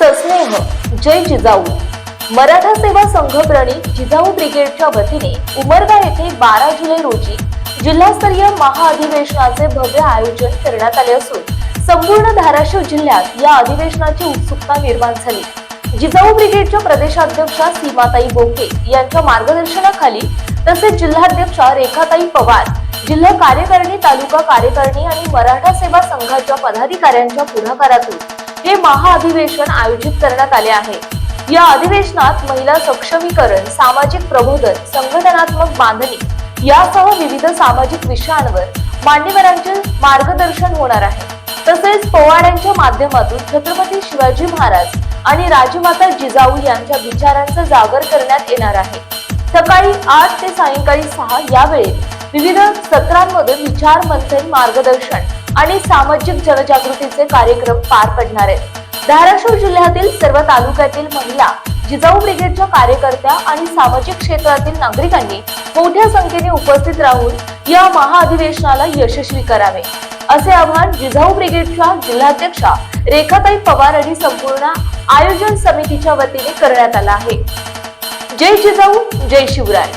सस्नेह जय जिजाऊ मराठा सेवा संघ प्रणित जिजाऊ ब्रिगेडच्या वतीने उमरगा येथे 12 जुलै रोजी जिल्हास्तरीय महाअधिवेशनाचे भव्य आयोजन करण्यात आले असून संपूर्ण धाराशिव जिल्ह्यात या अधिवेशनाची उत्सुकता निर्माण झाली। जिजाऊ ब्रिगेडच्या प्रदेशाध्यक्षा सीमाताई बोके यांच्या मार्गदर्शनाखाली तसेच जिल्हाध्यक्षा रेखाताई पवार, जिल्हा कार्यकारिणी, तालुका कार्यकारिणी आणि मराठा सेवा संघाच्या पदाधिकाऱ्यांच्या पुढाकारातून हे महाअधिवेशन आयोजित करण्यात आले आहे। या अधिवेशनात महिला सक्षमीकरण, सामाजिक प्रबोधन, संघटनात्मक बांधणी यासह विविध सामाजिक विषयांवर मान्यवरांचे मार्गदर्शन होणार आहे। तसेच पोवाड्यांच्या माध्यमातून छत्रपती शिवाजी महाराज आणि राजमाता जिजाऊ यांच्या विचारांचा जागर करण्यात येणार आहे। सकाळी 8 ते सायंकाळी 6 या वेळेत विविध सत्रांमधून विचार मंथन, मार्गदर्शन आणि सामाजिक जनजागृतीचे कार्यक्रम पार पडणार आहेत। धाराशिव जिल्ह्यातील सर्व तालुक्यातील महिला, जिजाऊ ब्रिगेडच्या कार्यकर्त्या आणि सामाजिक क्षेत्रातील नागरिकांनी मोठ्या संख्येने उपस्थित राहून या महाअधिवेशनाला यशस्वी करावे असे आवाहन जिजाऊ ब्रिगेडच्या जिल्हाध्यक्षा रेखाताई पवार आणि संपूर्ण आयोजन समितीच्या वतीने करण्यात आले आहे। जय जिजाऊ, जय शिवराय।